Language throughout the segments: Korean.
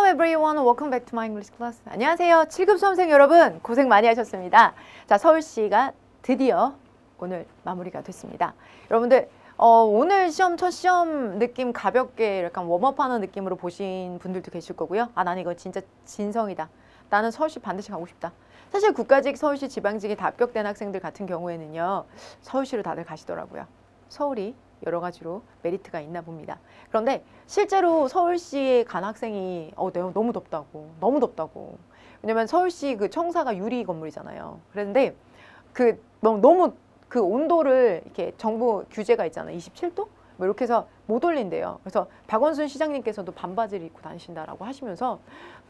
Hello everyone, welcome back to my English class. 안녕하세요. 7급 수험생 여러분, 고생 많이 하셨습니다. 자, 서울시가 드디어 오늘 마무리가 됐습니다. 여러분들, 오늘 시험, 첫 시험 느낌 가볍게 약간 웜업하는 느낌으로 보신 분들도 계실 거고요. 아, 나는 이거 진짜 진성이다. 나는 서울시 반드시 가고 싶다. 사실 국가직, 서울시, 지방직에 다 합격된 학생들 같은 경우에는요, 서울시로 다들 가시더라고요. 서울이 여러 가지로 메리트가 있나 봅니다. 그런데 실제로 서울시에 간 학생이 내가 너무 덥다고. 왜냐면 서울시 그 청사가 유리 건물이잖아요. 그런데 그 너무 그 온도를 이렇게 정부 규제가 있잖아요. 27도? 뭐 이렇게 해서 못 올린대요. 그래서 박원순 시장님께서도 반바지를 입고 다니신다라고 하시면서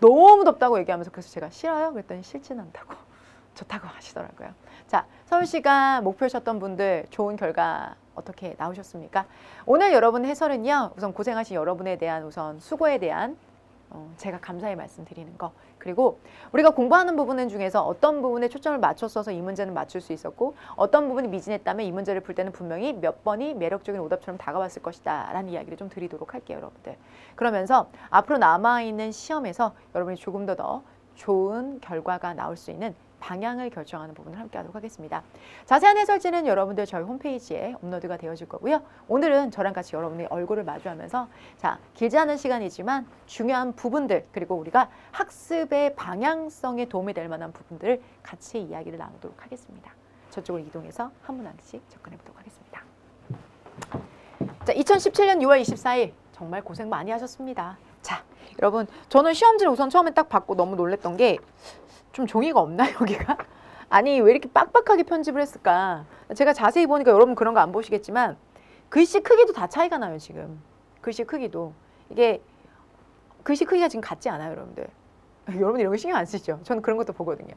너무 덥다고 얘기하면서 그래서 제가 싫어요? 그랬더니 싫진 않다고. 좋다고 하시더라고요. 자, 서울시가 목표셨던 분들 좋은 결과 어떻게 나오셨습니까? 오늘 여러분 해설은요. 우선 고생하신 여러분에 대한 우선 수고에 대한 제가 감사의 말씀 드리는 거. 그리고 우리가 공부하는 부분 중에서 어떤 부분에 초점을 맞췄어서 이 문제는 맞출 수 있었고 어떤 부분이 미진했다면 이 문제를 풀 때는 분명히 몇 번이 매력적인 오답처럼 다가왔을 것이다 라는 이야기를 좀 드리도록 할게요, 여러분들. 그러면서 앞으로 남아있는 시험에서 여러분이 조금 더 좋은 결과가 나올 수 있는 방향을 결정하는 부분을 함께 하도록 하겠습니다. 자세한 해설지는 여러분들 저희 홈페이지에 업로드가 되어질 거고요. 오늘은 저랑 같이 여러분의 얼굴을 마주하면서 자, 길지 않은 시간이지만 중요한 부분들 그리고 우리가 학습의 방향성에 도움이 될 만한 부분들을 같이 이야기를 나누도록 하겠습니다. 저쪽으로 이동해서 한 분 한 분씩 접근해 보도록 하겠습니다. 자, 2017년 6월 24일 정말 고생 많이 하셨습니다. 자, 여러분 저는 시험지를 우선 처음에 딱 받고 너무 놀랬던 게 좀 종이가 없나 여기가? 아니 왜 이렇게 빡빡하게 편집을 했을까? 제가 자세히 보니까 여러분 그런 거 안 보시겠지만 글씨 크기도 다 차이가 나요 지금. 글씨 크기도. 이게 글씨 크기가 지금 같지 않아요 여러분들. 여러분 이런 거 신경 안 쓰죠? 저는 그런 것도 보거든요.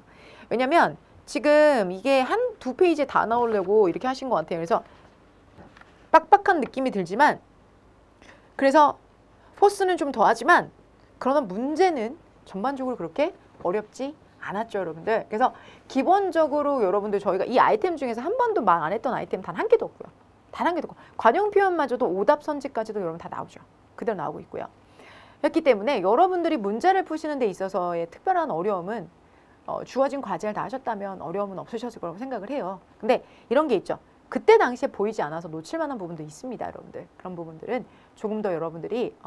왜냐면 지금 이게 두 페이지에 다 나오려고 이렇게 하신 것 같아요. 그래서 빡빡한 느낌이 들지만 그래서 포스는 좀 더하지만 그러나 문제는 전반적으로 그렇게 어렵지 않았죠 여러분들. 그래서 기본적으로 여러분들 저희가 이 아이템 중에서 한 번도 말 안 했던 아이템 단 한 개도 없고요. 단 한 개도 없고 관용 표현마저도 오답 선지까지도 여러분 다 나오죠. 그대로 나오고 있고요. 그렇기 때문에 여러분들이 문제를 푸시는 데 있어서의 특별한 어려움은 주어진 과제를 다 하셨다면 어려움은 없으셨을 거라고 생각을 해요. 근데 이런 게 있죠. 그때 당시에 보이지 않아서 놓칠 만한 부분도 있습니다 여러분들. 그런 부분들은 조금 더 여러분들이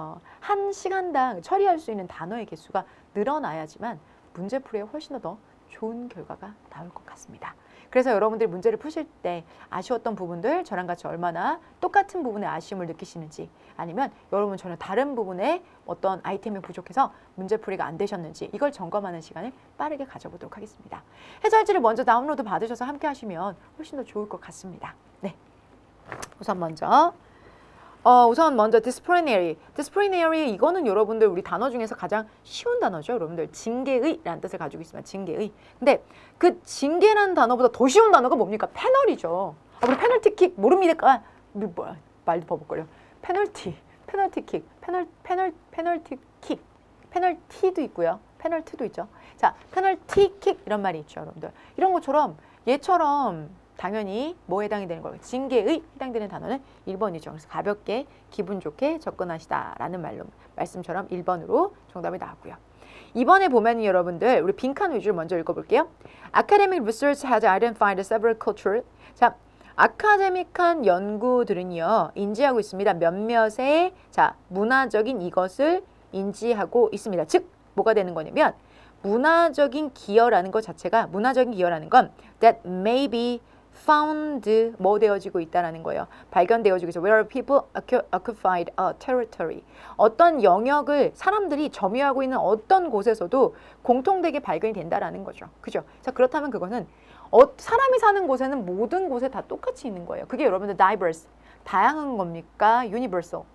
한 시간당 처리할 수 있는 단어의 개수가 늘어나야지만 문제풀이에 훨씬 더 좋은 결과가 나올 것 같습니다. 그래서 여러분들이 문제를 푸실 때 아쉬웠던 부분들 저랑 같이 얼마나 똑같은 부분에 아쉬움을 느끼시는지 아니면 여러분 전혀 다른 부분에 어떤 아이템이 부족해서 문제풀이가 안 되셨는지 이걸 점검하는 시간을 빠르게 가져보도록 하겠습니다. 해설지를 먼저 다운로드 받으셔서 함께 하시면 훨씬 더 좋을 것 같습니다. 네, 우선 먼저 disciplinary. disciplinary 이거는 여러분들 우리 단어 중에서 가장 쉬운 단어죠. 여러분들 징계의라는 뜻을 가지고 있습니다. 징계의. 근데 그 징계라는 단어보다 더 쉬운 단어가 뭡니까? 패널이죠. 우리 페널티킥 모릅니까? 뭐야? 말도 버벅거려. 페널티킥, 페널티킥, 페널티도 있고요. 페널티도 있죠. 자, 페널티킥 이런 말이 있죠, 여러분들. 이런 것처럼 얘처럼 당연히 뭐에 해당이 되는 거예요? 징계의 해당되는 단어는 1번이죠. 그래서 가볍게 기분 좋게 접근하시다라는 말씀처럼 1번으로 정답이 나왔고요. 2번에 보면 여러분들 우리 빈칸 위주로 먼저 읽어볼게요. Academic research has identified several cultural. 자, 아카데믹한 연구들은요 인지하고 있습니다. 몇몇의 문화적인 이것을 인지하고 있습니다. 즉 뭐가 되는 거냐면 문화적인 기여라는 것 자체가 문화적인 기여라는 건 that may be found 뭐 되어지고 있다라는 거예요. 발견되어지고 있어. Where people occupied a territory. 어떤 영역을 사람들이 점유하고 있는 어떤 곳에서도 공통되게 발견이 된다라는 거죠. 그죠? 자, 그렇다면 그거는 사람이 사는 곳에는 모든 곳에 다 똑같이 있는 거예요. 그게 여러분들 diverse, 다양한 겁니까? universal,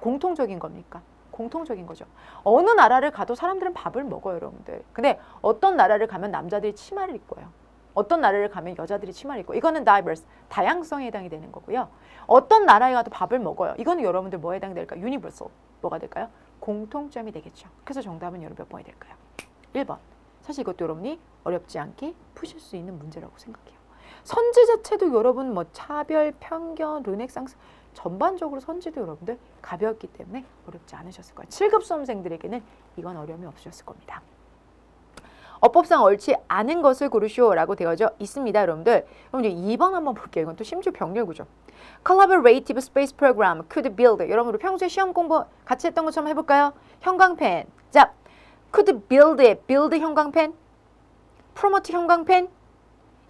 공통적인 겁니까? 공통적인 거죠. 어느 나라를 가도 사람들은 밥을 먹어요, 여러분들. 근데 어떤 나라를 가면 남자들이 치마를 입고요. 어떤 나라를 가면 여자들이 치마를 입고 이거는 diverse, 다양성에 해당이 되는 거고요. 어떤 나라에 가도 밥을 먹어요. 이거는 여러분들 뭐에 해당될까요? universal, 뭐가 될까요? 공통점이 되겠죠. 그래서 정답은 여러분 몇 번이 될까요? 1번. 사실 이것도 여러분이 어렵지 않게 푸실 수 있는 문제라고 생각해요. 선지 자체도 여러분 뭐 차별, 편견, 르네상스 전반적으로 선지도 여러분들 가벼웠기 때문에 어렵지 않으셨을 거예요. 7급 수험생들에게는 이건 어려움이 없으셨을 겁니다. 어법상 옳지 않은 것을 고르시오라고 되어져 있습니다. 여러분들 2번 한번 볼게요. 이건 또 심지어 병렬구죠. Collaborative Space Program could build. 여러분 우리 평소에 시험 공부 같이 했던 것처럼 해볼까요? 형광펜. 자, could build에 build 형광펜, promote 형광펜,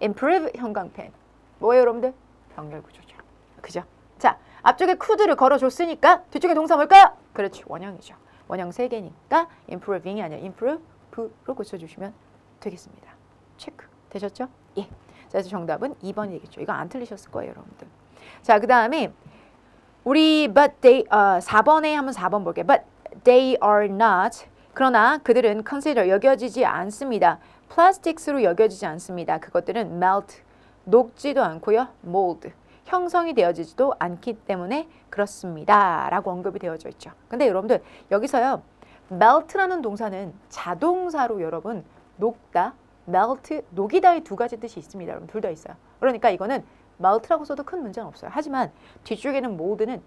improve 형광펜. 뭐예요 여러분들? 병렬구조죠. 그죠? 자, 앞쪽에 could를 걸어줬으니까 뒤쪽에 동사 뭘까요? 그렇지, 원형이죠. 원형 3개니까 improving이 아니라 improve로 고쳐주시면 되겠습니다. 체크 되셨죠? 예. 자, 그래서 정답은 2번이겠죠. 이거 안 틀리셨을 거예요 여러분들. 자, 그 다음에 우리 but they 4번에 한번 4번 볼게요. But they are not. 그러나 그들은 consider 여겨지지 않습니다. plastics로 여겨지지 않습니다. 그것들은 melt 녹지도 않고요. mold 형성이 되어지지도 않기 때문에 그렇습니다. 라고 언급이 되어져 있죠. 근데 여러분들 여기서요. melt라는 동사는 자동사로 여러분 녹다, melt, 녹이다의 두 가지 뜻이 있습니다. 여러분 둘 다 있어요. 그러니까 이거는 melt라고 써도 큰 문제는 없어요. 하지만 뒤쪽에는 mold는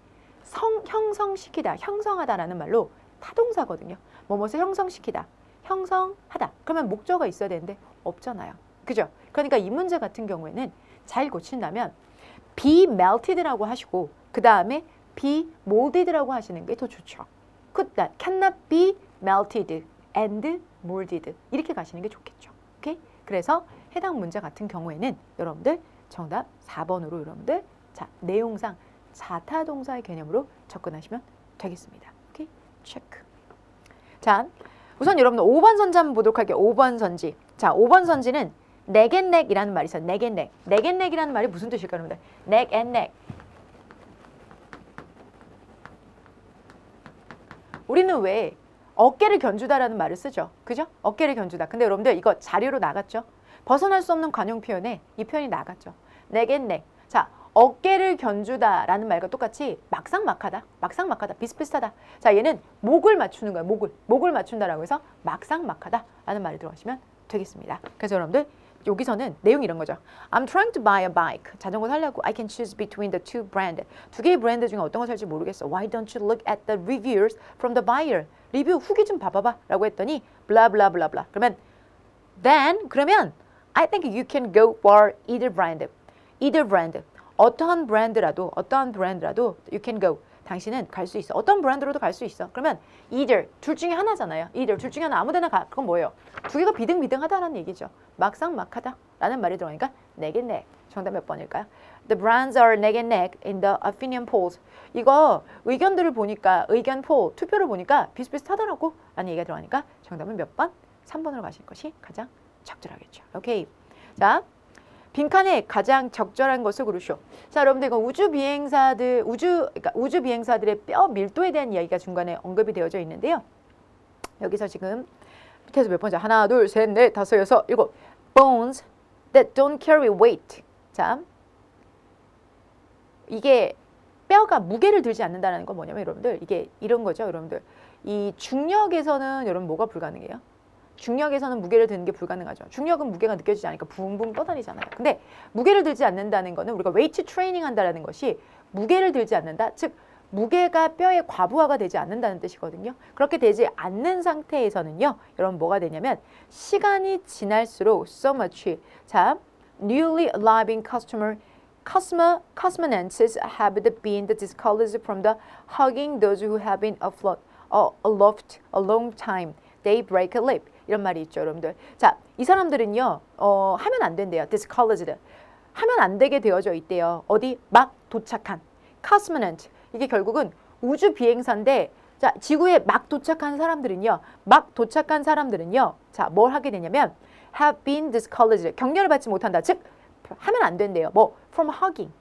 형성시키다, 형성하다라는 말로 타동사거든요. 뭐뭇을 형성시키다, 형성하다. 그러면 목적어가 있어야 되는데 없잖아요. 그죠? 그러니까 이 문제 같은 경우에는 잘 고친다면 be melted라고 하시고 그 다음에 be molded라고 하시는 게 더 좋죠. cannot be melted and molded 이렇게 가시는 게 좋겠죠. 오케이? 그래서 해당 문제 같은 경우에는 여러분들 정답 4번으로 여러분들 자 내용상 자타동사의 개념으로 접근하시면 되겠습니다. 오케이? 체크. 자, 우선 여러분들 5번 선지 한번 보도록 할게요. 5번 선지. 자, 5번 선지는 neck and neck이라는 말이 있어요. neck and neck. neck and neck이라는 말이 무슨 뜻일까요, 여러분들? neck and neck. 우리는 왜 어깨를 견주다라는 말을 쓰죠. 그죠? 어깨를 견주다. 근데 여러분들 이거 자료로 나갔죠? 벗어날 수 없는 관용 표현에 이 표현이 나갔죠. neck and neck. 자, 어깨를 견주다라는 말과 똑같이 막상막하다, 막상막하다, 비슷비슷하다. 자, 얘는 목을 맞추는 거예요. 목을 맞춘다라고 해서 막상막하다라는 말이 들어가시면 되겠습니다. 그래서 여러분들 여기서는 내용이 이런 거죠. I'm trying to buy a bike. 자전거 살려고 I can choose between the two brand. 두 개의 브랜드 중에 어떤 거 살지 모르겠어. Why don't you look at the reviews from the buyer? 리뷰 후기 좀 봐봐봐 라고 했더니 blah blah blah blah. 그러면 I think you can go for either brand. either brand. 어떠한 브랜드라도 you can go. 당신은 갈 수 있어. 어떤 브랜드로도 갈 수 있어. 그러면 either 둘 중에 하나잖아요. either 둘 중에 하나 아무데나 가. 그건 뭐예요? 두 개가 비등비등하다라는 얘기죠. 막상막하다라는 말이 들어가니까 neck and neck. 정답 몇 번일까요? The brands are neck and neck in the opinion polls. 이거 의견들을 보니까 의견 폴 투표를 보니까 비슷비슷하더라고 라는 얘기가 들어가니까 정답은 몇 번? 3번으로 가실 것이 가장 적절하겠죠. 오케이. 자. 빈칸에 가장 적절한 것을 고르시오. 자, 여러분들 이거 우주 비행사들의 뼈 밀도에 대한 이야기가 중간에 언급이 되어져 있는데요. 여기서 지금 밑에서 몇 번째? 하나, 둘, 셋, 넷, 다섯, 여섯, 일곱. Bones that don't carry weight. 자, 이게 뼈가 무게를 들지 않는다는 건 뭐냐면 여러분들 이게 이런 거죠, 여러분들. 이 중력에서는 여러분 뭐가 불가능해요? 중력에서는 무게를 드는 게 불가능하죠. 중력은 무게가 느껴지지 않으니까 붕붕 떠다니잖아요. 근데 무게를 들지 않는다는 거는 우리가 웨이트 트레이닝 한다는 것이 무게를 들지 않는다. 즉 무게가 뼈에 과부하가 되지 않는다는 뜻이거든요. 그렇게 되지 않는 상태에서는요. 여러분 뭐가 되냐면 시간이 지날수록 so much. 자, newly arriving cosmonauts have been discouraged from the hugging those who have been aloft a long time. They break a lip. 이런 말이 있죠, 여러분들. 자, 이 사람들은요, 하면 안 된대요. discouraged. 하면 안 되게 되어져 있대요. 어디? 막 도착한. cosmonaut. 이게 결국은 우주 비행사인데, 자, 지구에 막 도착한 사람들은요, 자, 뭘 하게 되냐면, have been discouraged. 격려를 받지 못한다. 즉, 하면 안 된대요. 뭐, from hugging.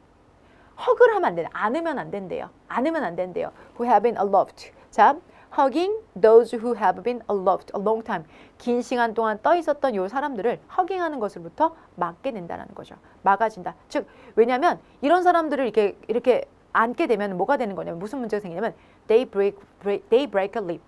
허그를 하면 안 된다. 안으면 안 된대요. Who have been aloft. 자, hugging those who have been aloft a long time. 긴 시간 동안 떠 있었던 요 사람들을 허깅하는 것으로부터 막게 된다는 거죠. 막아진다. 즉, 왜냐하면 이런 사람들을 이렇게 안게 되면 뭐가 되는 거냐면 무슨 문제가 생기냐면 they break a lip.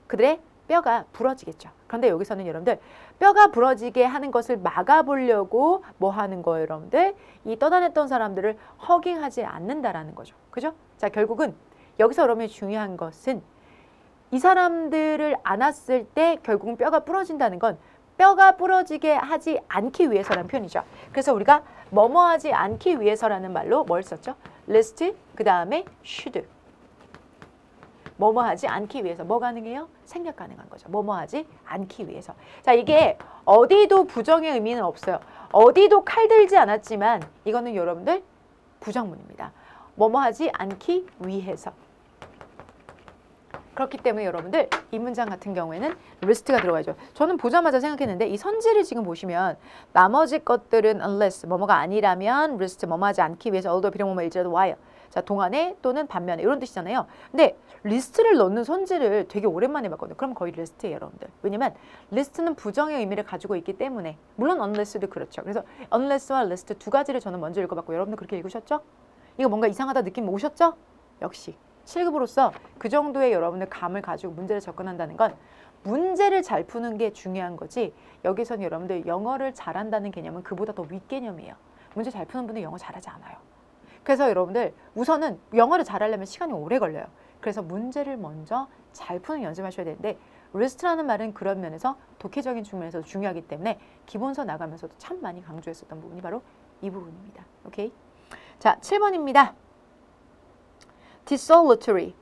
그들의 뼈가 부러지겠죠. 그런데 여기서는 여러분들 뼈가 부러지게 하는 것을 막아보려고 뭐 하는 거예요, 여러분들? 이 떠다녔던 사람들을 허깅하지 않는다라는 거죠. 그죠? 자, 결국은 여기서 여러분이 중요한 것은 이 사람들을 안았을 때 결국은 뼈가 부러진다는 건 뼈가 부러지게 하지 않기 위해서라는 표현이죠. 그래서 우리가 뭐뭐 하지 않기 위해서라는 말로 뭘 썼죠? list, 그 다음에 should. 뭐뭐 하지 않기 위해서. 뭐 가능해요? 생략 가능한 거죠. 뭐뭐 하지 않기 위해서. 자, 이게 어디도 부정의 의미는 없어요. 어디도 칼 들지 않았지만 이거는 여러분들 부정문입니다. 뭐뭐 하지 않기 위해서. 그렇기 때문에 여러분들 이 문장 같은 경우에는 list가 들어가죠. 저는 보자마자 생각했는데 이 선지를 지금 보시면 나머지 것들은 unless 뭐뭐가 아니라면 list 뭐뭐 하지 않기 위해서 although 비록 뭐뭐 일지라도 while 자 동안에 또는 반면에 이런 뜻이잖아요. 근데 리스트를 넣는 선지를 되게 오랜만에 봤거든요. 그럼 거의 리스트예요, 여러분들. 왜냐면 리스트는 부정의 의미를 가지고 있기 때문에 물론 unless도 그렇죠. 그래서 unless와 list 두 가지를 저는 먼저 읽어봤고 여러분들 그렇게 읽으셨죠? 이거 뭔가 이상하다 느낌 오셨죠? 역시 7급으로서 그 정도의 여러분들 감을 가지고 문제를 접근한다는 건 문제를 잘 푸는 게 중요한 거지 여기서는 여러분들 영어를 잘한다는 개념은 그보다 더 윗개념이에요. 문제 잘 푸는 분들 영어 잘하지 않아요. 그래서 여러분들 우선은 영어를 잘하려면 시간이 오래 걸려요. 그래서 문제를 먼저 잘 푸는 연습하셔야 되는데 리스트라는 말은 그런 면에서 독해적인 측면에서 중요하기 때문에 기본서 나가면서도 참 많이 강조했었던 부분이 바로 이 부분입니다. 오케이? 자, 7번입니다.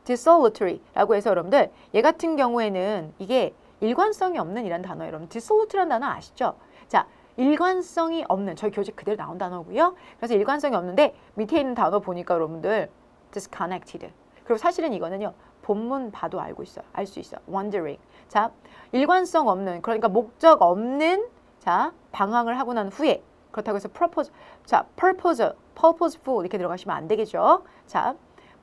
dissolutary라고 해서 여러분들 얘 같은 경우에는 이게 일관성이 없는 이란 단어 여러분 dissolute라는 단어 아시죠? 자, 일관성이 없는 저희 교재 그대로 나온 단어고요. 그래서 일관성이 없는데 밑에 있는 단어 보니까 여러분들 disconnected 그리고 사실은 이거는요 본문 봐도 알고 있어요. 알 수 있어요. wandering 자, 일관성 없는 그러니까 목적 없는 자 방황을 하고 난 후에 그렇다고 해서 purposeful 이렇게 들어가시면 안 되겠죠. 자,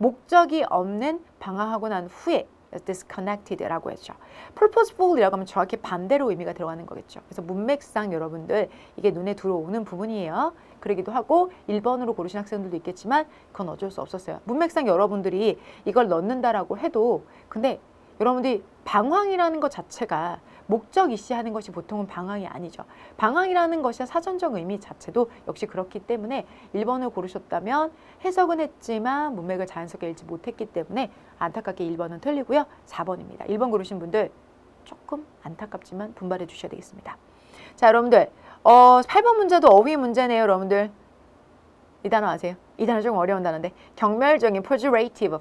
목적이 없는 방황하고 난 후에 disconnected라고 했죠. purposeful이라고 하면 정확히 반대로 의미가 들어가는 거겠죠. 그래서 문맥상 여러분들 이게 눈에 들어오는 부분이에요. 그러기도 하고 1번으로 고르신 학생들도 있겠지만 그건 어쩔 수 없었어요. 문맥상 여러분들이 이걸 넣는다라고 해도 근데 여러분들이 방황이라는 것 자체가 목적 이시하는 것이 보통은 방황이 아니죠. 방황이라는 것이 사전적 의미 자체도 역시 그렇기 때문에 1번을 고르셨다면 해석은 했지만 문맥을 자연스럽게 읽지 못했기 때문에 안타깝게 1번은 틀리고요. 4번입니다. 1번 고르신 분들 조금 안타깝지만 분발해 주셔야 되겠습니다. 자, 여러분들 8번 문제도 어휘 문제네요. 여러분들 이 단어 아세요? 이 단어 좀 어려운 단어인데 경멸적인 pejorative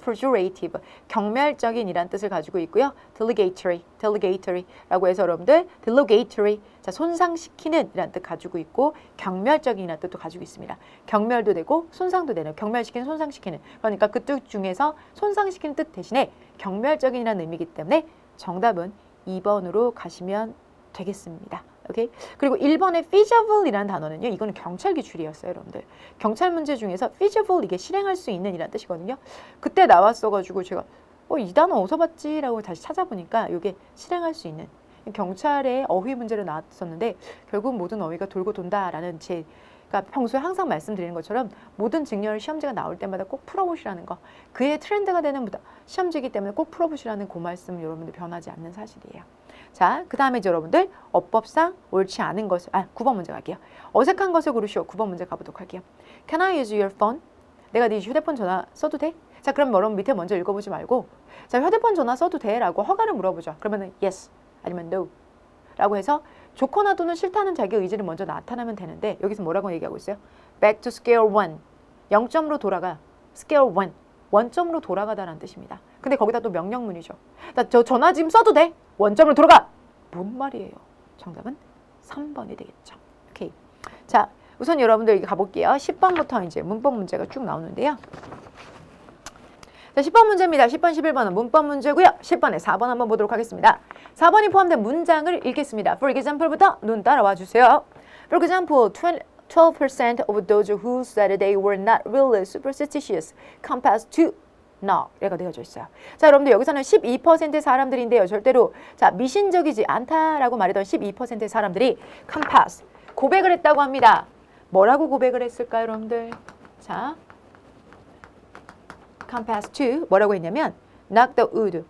경멸적인 이란 뜻을 가지고 있고요. delegatory라고 해서 여러분들 delegatory 자 손상시키는 이란 뜻 가지고 있고 경멸적인 이란 뜻도 가지고 있습니다. 경멸도 되고 손상도 되는 경멸시키는 손상시키는 그러니까 그 뜻 중에서 손상시키는 뜻 대신에 경멸적인이라는 의미이기 때문에 정답은 2번으로 가시면 되겠습니다. 오케이? 그리고 1번의 feasible이라는 단어는요. 이거는 경찰 기출이었어요, 여러분들. 경찰 문제 중에서 feasible 이게 실행할 수 있는 이란 뜻이거든요. 그때 나왔어가지고 제가 이 단어 어디서 봤지? 라고 다시 찾아보니까 이게 실행할 수 있는 경찰의 어휘 문제로 나왔었는데 결국 모든 어휘가 돌고 돈다라는 제가 평소에 항상 말씀드리는 것처럼 모든 직렬 시험지가 나올 때마다 꼭 풀어보시라는 거 그의 트렌드가 되는 시험지이기 때문에 꼭 풀어보시라는 그 말씀 여러분들 변하지 않는 사실이에요. 자, 그 다음에 이제 여러분들 어법상 옳지 않은 것을 9번 문제 갈게요. 어색한 것을 고르시오. 9번 문제 가보도록 할게요. Can I use your phone? 내가 네 휴대폰 전화 써도 돼? 자, 그럼 여러분 밑에 먼저 읽어보지 말고 자, 휴대폰 전화 써도 돼? 라고 허가를 물어보죠. 그러면은 yes 아니면 no 라고 해서 좋거나 또는 싫다는 자기 의지를 먼저 나타나면 되는데 여기서 뭐라고 얘기하고 있어요? Back to square one 0점으로 돌아가 square one 원점으로 돌아가다라는 뜻입니다. 근데 거기다 또 명령문이죠. 나 저 전화 지금 써도 돼? 원점으로 돌아가! 뭔 말이에요? 정답은 3번이 되겠죠. 오케이. 자, 우선 여러분들 여기 가볼게요. 10번부터 이제 문법 문제가 쭉 나오는데요. 자, 10번 문제입니다. 10번, 11번은 문법 문제고요. 10번에 4번 한번 보도록 하겠습니다. 4번이 포함된 문장을 읽겠습니다. For example부터 눈 따라와 주세요. For example, 12% of those who said they were not really superstitious compass to not 이라고 되어져 있어요. 자, 여러분들 여기서는 12%의 사람들인데요. 절대로 자 미신적이지 않다라고 말했던 12%의 사람들이 compass 고백을 했다고 합니다. 뭐라고 고백을 했을까요, 여러분들? 자, compass to 뭐라고 했냐면 knock the wood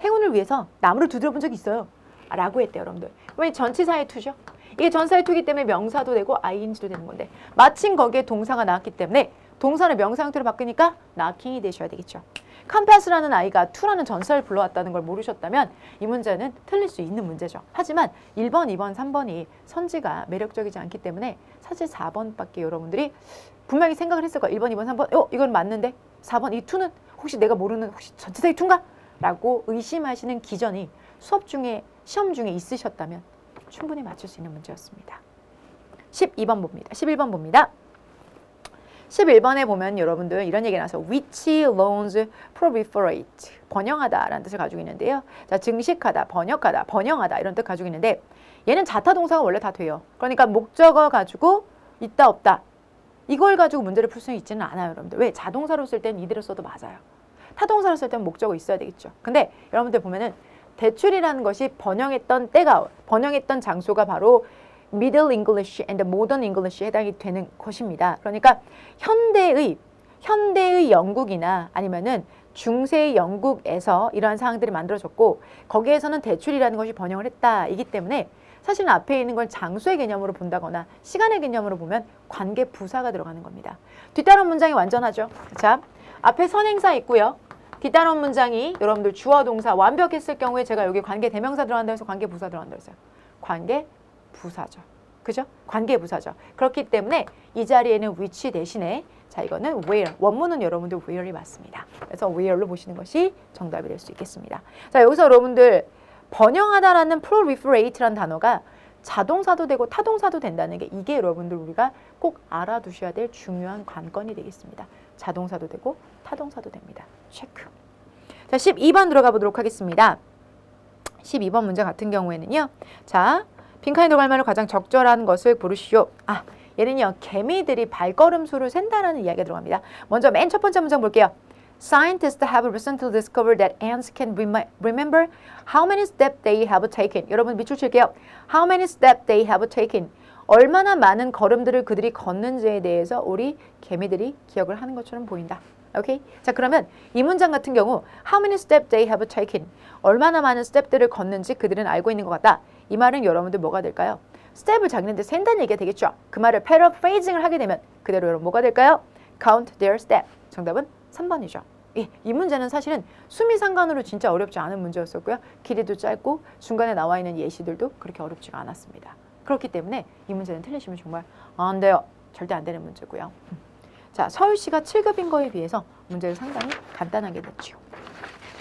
행운을 위해서 나무를 두드려 본 적이 있어요. 라고 했대요, 여러분들. 왜 전치사의 투죠? 이게 전사의 투기 때문에 명사도 되고 ing도 되는 건데 마침 거기에 동사가 나왔기 때문에 동사는 명사 형태로 바꾸니까 knocking이 되셔야 되겠죠. 컴패스라는 아이가 투라는 전사를 불러왔다는 걸 모르셨다면 이 문제는 틀릴 수 있는 문제죠. 하지만 1번, 2번, 3번이 선지가 매력적이지 않기 때문에 사실 4번밖에 여러분들이 분명히 생각을 했을 거예요. 1번, 2번, 3번 이건 맞는데 4번 이 투는 혹시 내가 모르는 혹시 전치사의 투인가? 라고 의심하시는 기전이 수업 중에 시험 중에 있으셨다면 충분히 맞출 수 있는 문제였습니다. 12번 봅니다. 11번 봅니다. 11번에 보면 여러분들 이런 얘기가 나와서 which loans proliferate 번영하다라는 뜻을 가지고 있는데요. 자, 증식하다, 번역하다, 번영하다 이런 뜻 가지고 있는데 얘는 자타 동사가 원래 다 돼요. 그러니까 목적어 가지고 있다 없다 이걸 가지고 문제를 풀 수 있지는 않아요, 여러분들. 왜? 자동사로 쓸 때는 이대로 써도 맞아요. 타동사로 쓸 때는 목적어 있어야 되겠죠. 근데 여러분들 보면은 대출이라는 것이 번영했던 때가 번영했던 장소가 바로 Middle English and Modern English에 해당이 되는 것입니다. 그러니까 현대의 영국이나 아니면은 중세 영국에서 이러한 사항들이 만들어졌고 거기에서는 대출이라는 것이 번영을 했다. 이기 때문에 사실은 앞에 있는 걸 장소의 개념으로 본다거나 시간의 개념으로 보면 관계 부사가 들어가는 겁니다. 뒤따라온 문장이 완전하죠. 자, 앞에 선행사 있고요. 뒤따라온 문장이 여러분들 주어 동사 완벽했을 경우에 제가 여기 관계 대명사 들어간다 해서 관계 부사 들어간다 했어요. 관계 부사죠. 그죠? 관계 부사죠. 그렇기 때문에 이 자리에는 which 대신에 자 이거는 where. 원문은 여러분들 where이 맞습니다. 그래서 where로 보시는 것이 정답이 될 수 있겠습니다. 자 여기서 여러분들 번영하다라는 proliferate라는 단어가 자동사도 되고 타동사도 된다는 게 이게 여러분들 우리가 꼭 알아두셔야 될 중요한 관건이 되겠습니다. 자동사도 되고 타동사도 됩니다. 체크. 자 12번 들어가 보도록 하겠습니다. 12번 문제 같은 경우에는요. 자 빈칸에 들어갈 만한 가장 적절한 것을 고르시오. 아, 얘는요. 개미들이 발걸음 수를 센다라는 이야기가 들어갑니다. 먼저 맨 첫 번째 문장 볼게요. Scientists have recently discovered that ants can remember how many steps they have taken. 여러분 밑줄 칠게요. How many steps they have taken. 얼마나 많은 걸음들을 그들이 걷는지에 대해서 우리 개미들이 기억을 하는 것처럼 보인다. 오케이? 자 그러면 이 문장 같은 경우 How many steps they have taken. 얼마나 많은 스텝들을 걷는지 그들은 알고 있는 것 같다. 이 말은 여러분들 뭐가 될까요? 스텝을 자기네들 센다는 얘기가 되겠죠. 그 말을 paraphrasing을 하게 되면 그대로 여러분 뭐가 될까요? Count their step. 정답은 3번이죠. 예, 이 문제는 사실은 수미상관으로 진짜 어렵지 않은 문제였었고요. 길이도 짧고 중간에 나와 있는 예시들도 그렇게 어렵지가 않았습니다. 그렇기 때문에 이 문제는 틀리시면 정말 안 돼요. 절대 안 되는 문제고요. 자, 서울시가 7급인 거에 비해서 문제를 상당히 간단하게 냈죠.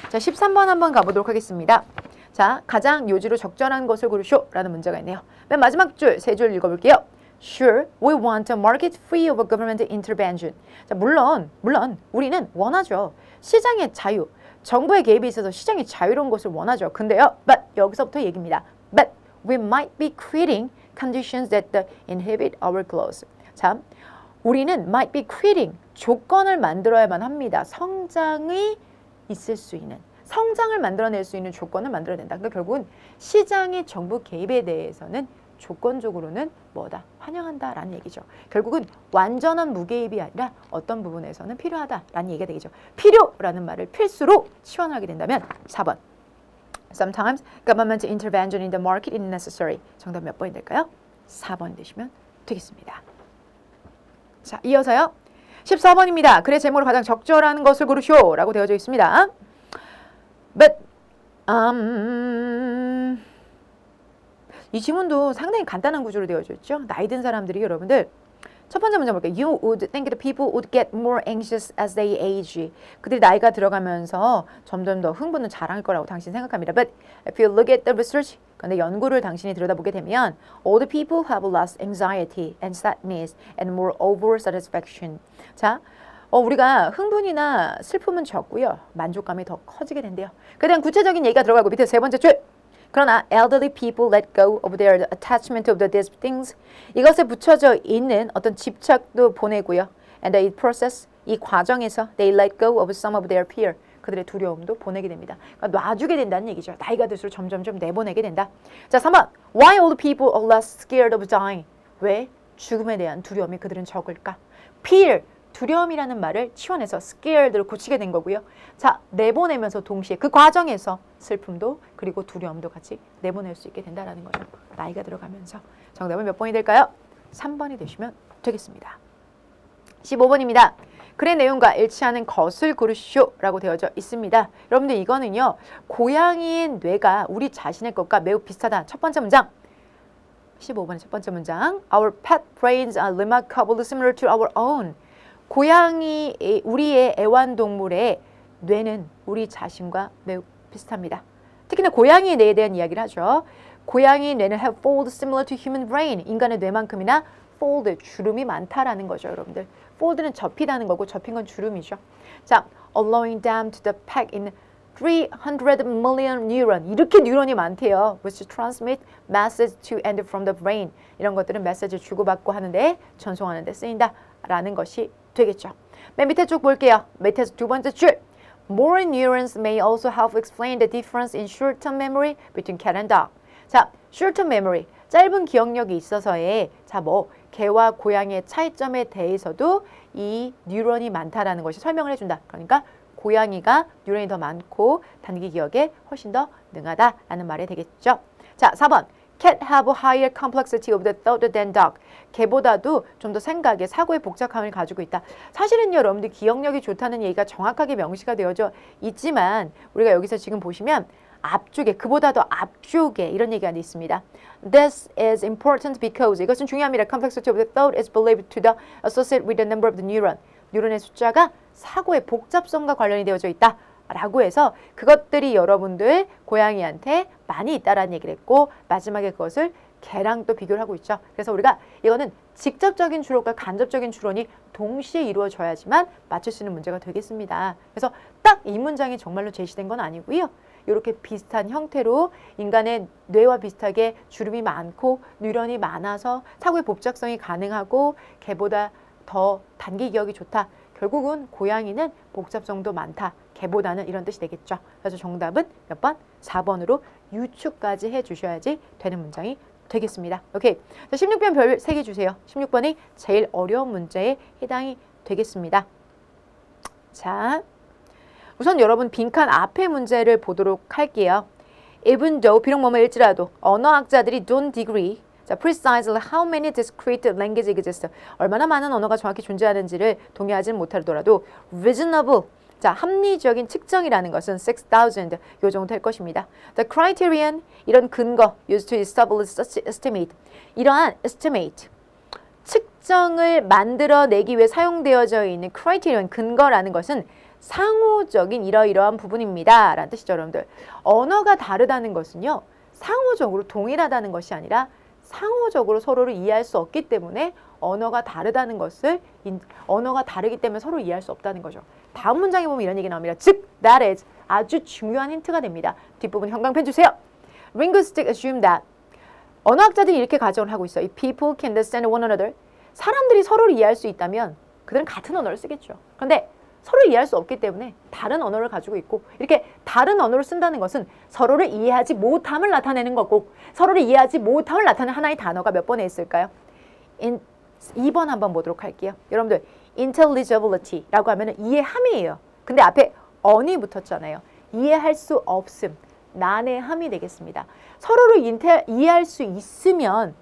자, 13번 한번 가보도록 하겠습니다. 자, 가장 요지로 적절한 것을 고르쇼 라는 문제가 있네요. 맨 마지막 줄, 세 줄 읽어볼게요. Sure, we want a market free of government intervention. 자, 물론 우리는 원하죠. 시장의 자유, 정부의 개입이 있어서 시장이 자유로운 것을 원하죠. 근데요, but 여기서부터 얘기입니다. But we might be creating conditions that inhibit our growth. 자, 우리는 might be creating 조건을 만들어야만 합니다. 성장이 있을 수 있는. 성장을 만들어낼 수 있는 조건을 만들어야 된다. 그러니까 결국은 시장의 정부 개입에 대해서는 조건적으로는 뭐다? 환영한다라는 얘기죠. 결국은 완전한 무개입이 아니라 어떤 부분에서는 필요하다라는 얘기가 되겠죠. 필요라는 말을 필수로 치환하게 된다면 4번. Sometimes government intervention in the market is necessary. 정답 몇 번이 될까요? 4번이 되시면 되겠습니다. 자, 이어서요. 14번입니다. 글의 제목으로 가장 적절한 것을 고르시오 라고 되어져 있습니다. But, 이 지문도 상당히 간단한 구조로 되어져 있죠. 나이 든 사람들이 여러분들 첫 번째 문제 볼게요. You would think the people would get more anxious as they age. 그들이 나이가 들어가면서 점점 더 흥분은 잘할 거라고 당신 생각합니다. But if you look at the research, 근데 연구를 당신이 들여다보게 되면 all the people have less anxiety and sadness and more over-satisfaction. 자, 우리가 흥분이나 슬픔은 적고요. 만족감이 더 커지게 된대요. 그에 대한 구체적인 얘기가 들어가고 밑에 세 번째 줄. 그러나 elderly people let go of their attachment of these things. 이것에 붙여져 있는 어떤 집착도 보내고요. And the process, 이 과정에서 they let go of some of their fear. 그들의 두려움도 보내게 됩니다. 그러니까 놔주게 된다는 얘기죠. 나이가 들수록 점점 내보내게 된다. 자, 3번. Why old people are less scared of dying? 왜 죽음에 대한 두려움이 그들은 적을까? Fear, 두려움이라는 말을 치워내서 scared로 고치게 된 거고요. 자, 내보내면서 동시에 그 과정에서 슬픔도 그리고 두려움도 같이 내보낼 수 있게 된다는 거죠. 나이가 들어가면서. 정답은 몇 번이 될까요? 3번이 되시면 되겠습니다. 15번입니다. 글의 내용과 일치하는 것을 고르시오라고 되어져 있습니다. 여러분들 이거는요. 고양이의 뇌가 우리 자신의 것과 매우 비슷하다. 첫 번째 문장. 15번의 첫 번째 문장. Our pet brains are remarkably similar to our own. 고양이, 우리의 애완동물의 뇌는 우리 자신과 매우 비슷합니다. 특히나 고양이의 뇌에 대한 이야기를 하죠. 고양이 뇌는 have fold similar to human brain. 인간의 뇌만큼이나 fold, 주름이 많다라는 거죠, 여러분들. fold는 접히다는 거고 접힌 건 주름이죠. 자, allowing them to the pack in 300 million neuron. 이렇게 뉴런이 많대요. which transmit message to and from the brain. 이런 것들은 메시지를 주고받고 하는데 전송하는 데 쓰인다라는 것이 되겠죠. 맨 밑에 쭉 볼게요. 밑에서 두 번째 줄. More neurons may also help explain the difference in short-term memory between cat and dog. 자, short-term memory. 짧은 기억력이 있어서의 자, 뭐 개와 고양이의 차이점에 대해서도 이 뉴런이 많다라는 것이 설명을 해준다. 그러니까 고양이가 뉴런이 더 많고 단기 기억에 훨씬 더 능하다라는 말이 되겠죠. 자, 4번. Cat have a higher complexity of the thought than dog. 개보다도 좀 더 생각에 사고의 복잡함을 가지고 있다. 사실은 여러분들 기억력이 좋다는 얘기가 정확하게 명시가 되어져 있지만 우리가 여기서 지금 보시면 앞쪽에 그보다 더 앞쪽에 이런 얘기가 있습니다. This is important because 이것은 중요합니다. Complexity of the thought is believed to the associate with the number of the neuron. 뉴런의 숫자가 사고의 복잡성과 관련이 되어져 있다. 라고 해서 그것들이 여러분들 고양이한테 많이 있다라는 얘기를 했고 마지막에 그것을 개랑 또 비교를 하고 있죠. 그래서 우리가 이거는 직접적인 추론과 간접적인 추론이 동시에 이루어져야지만 맞출 수 있는 문제가 되겠습니다. 그래서 딱 이 문장이 정말로 제시된 건 아니고요. 이렇게 비슷한 형태로 인간의 뇌와 비슷하게 주름이 많고 뉴런이 많아서 사고의 복잡성이 가능하고 개보다 더 단기 기억이 좋다. 결국은 고양이는 복잡성도 많다. 개보다는 이런 뜻이 되겠죠. 그래서 정답은 몇 번? 4번으로 유추까지 해주셔야지 되는 문장이 되겠습니다. 오케이. 자, 16번 별 3개 주세요. 16번이 제일 어려운 문제에 해당이 되겠습니다. 자, 우선 여러분 빈칸 앞에 문제를 보도록 할게요. Even though 비록 뭐뭐일지라도 언어학자들이 don't degree 자, precisely how many discrete languages exist 얼마나 많은 언어가 정확히 존재하는지를 동의하지는 못하더라도 reasonable 자, 합리적인 측정이라는 것은 6,000 요 정도 될 것입니다. The criterion 이런 근거 used to establish such estimate 이러한 estimate 측정을 만들어내기 위해 사용되어져 있는 criterion 근거라는 것은 상호적인 이러이러한 부분입니다. 라는 뜻이죠, 여러분들. 언어가 다르다는 것은요. 상호적으로 동일하다는 것이 아니라 상호적으로 서로를 이해할 수 없기 때문에 언어가 다르다는 것을 언어가 다르기 때문에 서로 이해할 수 없다는 거죠. 다음 문장에 보면 이런 얘기 나옵니다. 즉, that is 아주 중요한 힌트가 됩니다. 뒷부분 형광펜 주세요. Linguistics assume that 언어학자들이 이렇게 가정을 하고 있어요. If people can understand one another 사람들이 서로를 이해할 수 있다면 그들은 같은 언어를 쓰겠죠. 그런데 서로 이해할 수 없기 때문에 다른 언어를 가지고 있고 이렇게 다른 언어를 쓴다는 것은 서로를 이해하지 못함을 나타내는 거고 서로를 이해하지 못함을 나타내는 하나의 단어가 몇 번에 있을까요? 2번 한번 보도록 할게요. 여러분들 intelligibility라고 하면 이해함이에요. 근데 앞에 on이 붙었잖아요. 이해할 수 없음, 난해함이 되겠습니다. 서로를 이해할 수 있으면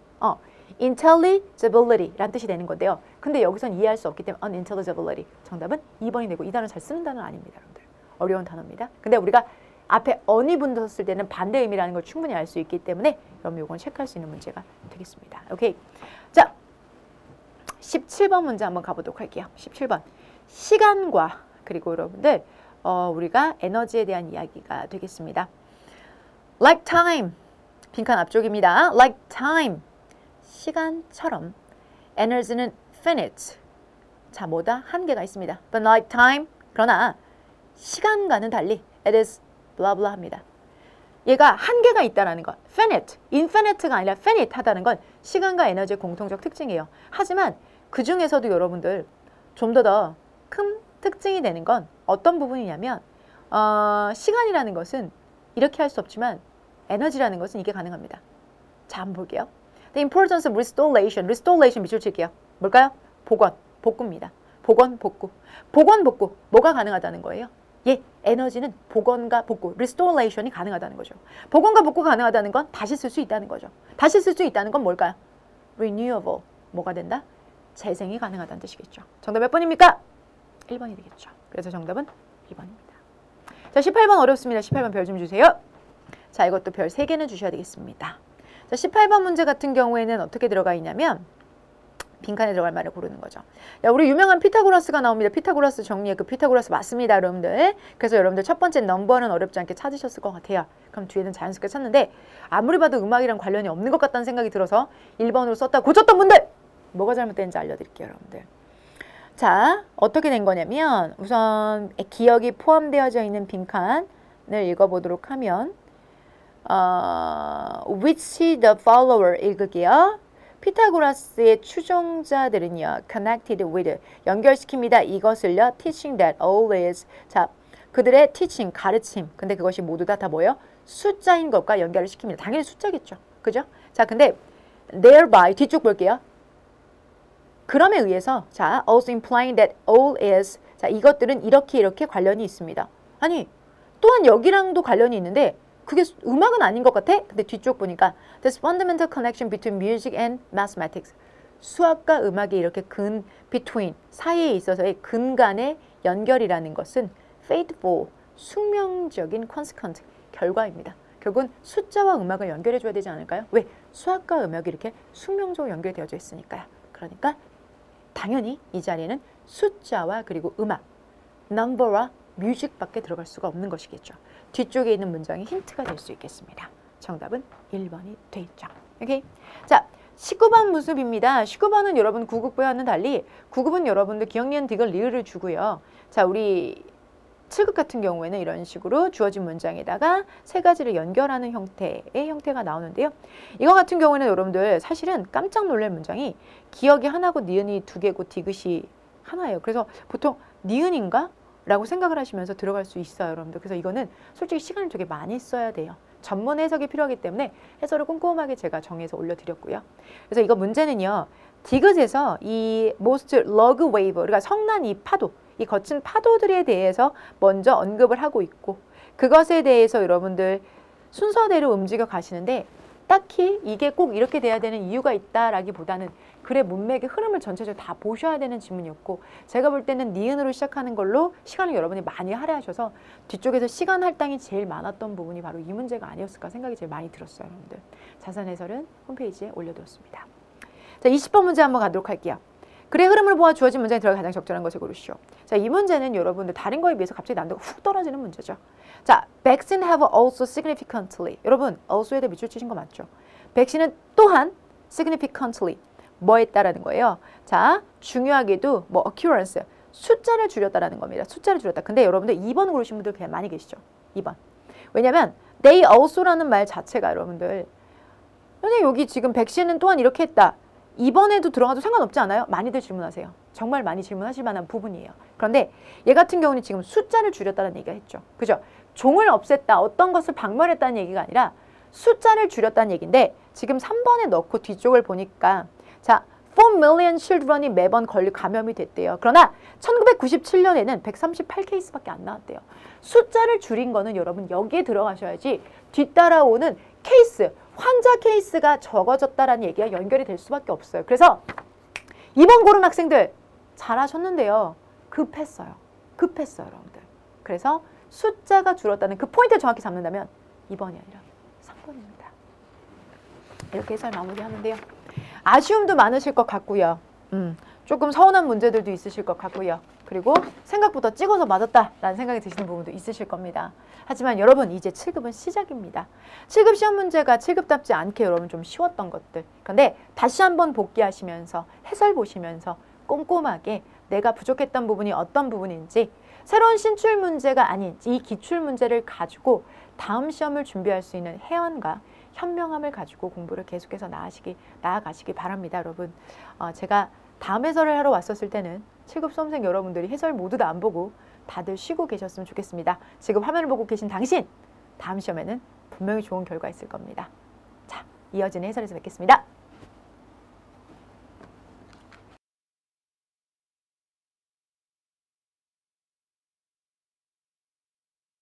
intelligibility라는 뜻이 되는 건데요. 근데 여기선 이해할 수 없기 때문에 unintelligibility. 정답은 2번이 되고 이 단어 잘 쓰는 단어는 아닙니다. 여러분들. 어려운 단어입니다. 근데 우리가 앞에 on이 붙었을 때는 반대 의미라는 걸 충분히 알 수 있기 때문에 그럼 이건 체크할 수 있는 문제가 되겠습니다. 오케이. 자, 17번 문제 한번 가보도록 할게요. 17번. 시간과 그리고 여러분들 우리가 에너지에 대한 이야기가 되겠습니다. Like time. 빈칸 앞쪽입니다. Like time. 시간처럼 에너지는 finite. 자, 뭐다? 한계가 있습니다. But like time. 그러나 시간과는 달리 it is blah blah 합니다. 얘가 한계가 있다라는 것. finite. infinite가 아니라 finite 하다는 건 시간과 에너지의 공통적 특징이에요. 하지만 그 중에서도 여러분들 좀 더 큰 특징이 되는 건 어떤 부분이냐면 시간이라는 것은 이렇게 할 수 없지만 에너지라는 것은 이게 가능합니다. 자, 한번 볼게요. The importance of restoration. restoration 밑줄 칠게요. 뭘까요? 복원, 복구입니다. 복원, 복구. 복원, 복구. 뭐가 가능하다는 거예요? 예, 에너지는 복원과 복구, restoration이 가능하다는 거죠. 복원과 복구가 가능하다는 건 다시 쓸 수 있다는 거죠. 다시 쓸 수 있다는 건 뭘까요? renewable. 뭐가 된다? 재생이 가능하다는 뜻이겠죠. 정답 몇 번입니까? 1번이 되겠죠. 그래서 정답은 2번입니다. 자, 18번 어렵습니다. 18번 별 좀 주세요. 자, 이것도 별 3개는 주셔야 되겠습니다. 자, 18번 문제 같은 경우에는 어떻게 들어가 있냐면 빈칸에 들어갈 말을 고르는 거죠. 야, 우리 유명한 피타고라스가 나옵니다. 피타고라스 정리해. 그 피타고라스 맞습니다, 여러분들. 그래서 여러분들 첫 번째 넘버는 어렵지 않게 찾으셨을 것 같아요. 그럼 뒤에는 자연스럽게 찾는데 아무리 봐도 음악이랑 관련이 없는 것 같다는 생각이 들어서 1번으로 썼다 고쳤던 분들! 뭐가 잘못된지 알려드릴게요, 여러분들. 자, 어떻게 된 거냐면 우선 기억이 포함되어져 있는 빈칸을 읽어보도록 하면 which the follower 읽을게요. 피타고라스의 추종자들은요, connected with, 연결시킵니다. 이것을요, teaching that all is, 자, 그들의 teaching, 가르침, 근데 그것이 모두 다 뭐예요? 숫자인 것과 연결을 시킵니다. 당연히 숫자겠죠. 그죠? 자, 근데 thereby, 뒤쪽 볼게요. 그럼에 의해서, 자, also implying that all is, 자, 이것들은 이렇게 관련이 있습니다. 아니, 또한 여기랑도 관련이 있는데 그게 음악은 아닌 것 같아? 근데 뒤쪽 보니까 This fundamental connection between music and mathematics. 수학과 음악의 이렇게 between, 사이에 있어서의 근간의 연결이라는 것은 faithful, 숙명적인 consequent, 결과입니다. 결국은 숫자와 음악을 연결해줘야 되지 않을까요? 왜? 수학과 음악이 이렇게 숙명적으로 연결되어져 있으니까요. 그러니까 당연히 이 자리에는 숫자와 그리고 음악, number와 뮤직밖에 들어갈 수가 없는 것이겠죠. 뒤쪽에 있는 문장이 힌트가 될 수 있겠습니다. 정답은 1번이 돼 있죠. 오케이? 자, 19번 모습입니다. 19번은 여러분 9급과는 달리 9급은 여러분들 기억, 니은, 디귿, 리을을 주고요. 자, 우리 7급 같은 경우에는 이런 식으로 주어진 문장에다가 세 가지를 연결하는 형태의 형태가 나오는데요. 이거 같은 경우에는 여러분들 사실은 깜짝 놀랄 문장이 기억이 하나고 니은이 2개고 디귿이 하나예요. 그래서 보통 니은인가? 라고 생각을 하시면서 들어갈 수 있어요, 여러분들. 그래서 이거는 솔직히 시간을 되게 많이 써야 돼요. 전문 해석이 필요하기 때문에 해설을 꼼꼼하게 제가 정해서 올려드렸고요. 그래서 이거 문제는요, 디귿에서 이 most log wave, 그러니까 성난 이 파도, 이 거친 파도들에 대해서 먼저 언급을 하고 있고 그것에 대해서 여러분들 순서대로 움직여 가시는데 딱히 이게 꼭 이렇게 돼야 되는 이유가 있다라기보다는 글의 문맥의 흐름을 전체적으로 다 보셔야 되는 지문이었고 제가 볼 때는 니은으로 시작하는 걸로 시간을 여러분이 많이 할애하셔서 뒤쪽에서 시간 할당이 제일 많았던 부분이 바로 이 문제가 아니었을까 생각이 제일 많이 들었어요, 여러분들. 자세한 해설은 홈페이지에 올려두었습니다. 자, 20번 문제 한번 가도록 할게요. 글의 흐름을 보아 주어진 문장이 들어가 가장 적절한 것을 고르시오. 자, 이 문제는 여러분들 다른 거에 비해서 갑자기 난도가 훅 떨어지는 문제죠. 자, vaccine have also significantly. 여러분, also에 대해 밑줄 치신 거 맞죠? 백신은 또한 significantly 뭐 했다라는 거예요. 자, 중요하게도 뭐 occurrence, 숫자를 줄였다라는 겁니다. 숫자를 줄였다. 근데 여러분들 2번 고르신 분들 그냥 많이 계시죠? 2번. 왜냐면 they also라는 말 자체가 여러분들 선생님 여기 지금 백신은 또한 이렇게 했다. 2번에도 들어가도 상관없지 않아요? 많이들 질문하세요. 정말 많이 질문하실 만한 부분이에요. 그런데 얘 같은 경우는 지금 숫자를 줄였다는 얘기가 했죠. 그죠? 종을 없앴다, 어떤 것을 박멸했다는 얘기가 아니라 숫자를 줄였다는 얘기인데 지금 3번에 넣고 뒤쪽을 보니까 자, 4 million children이 매번 감염이 됐대요. 그러나 1997년에는 138케이스밖에 안 나왔대요. 숫자를 줄인 거는 여러분 여기에 들어가셔야지 뒤따라오는 케이스, 환자 케이스가 적어졌다라는 얘기가 연결이 될 수밖에 없어요. 그래서 2번 고른 학생들 잘하셨는데요. 급했어요, 여러분들. 그래서 숫자가 줄었다는 그 포인트를 정확히 잡는다면 2번이 아니라 3번입니다. 이렇게 해설 마무리하는데요. 아쉬움도 많으실 것 같고요. 조금 서운한 문제들도 있으실 것 같고요. 그리고 생각보다 찍어서 맞았다라는 생각이 드시는 부분도 있으실 겁니다. 하지만 여러분 이제 7급은 시작입니다. 7급 시험 문제가 7급답지 않게 여러분 좀 쉬웠던 것들. 그런데 다시 한번 복귀하시면서 해설 보시면서 꼼꼼하게 내가 부족했던 부분이 어떤 부분인지 새로운 신출 문제가 아닌 이 기출 문제를 가지고 다음 시험을 준비할 수 있는 회원과 현명함을 가지고 공부를 계속해서 나아가시기 바랍니다, 여러분. 제가 다음 해설을 하러 왔었을 때는 7급 수험생 여러분들이 해설 모두 다 안 보고 다들 쉬고 계셨으면 좋겠습니다. 지금 화면을 보고 계신 당신, 다음 시험에는 분명히 좋은 결과 있을 겁니다. 자, 이어지는 해설에서 뵙겠습니다.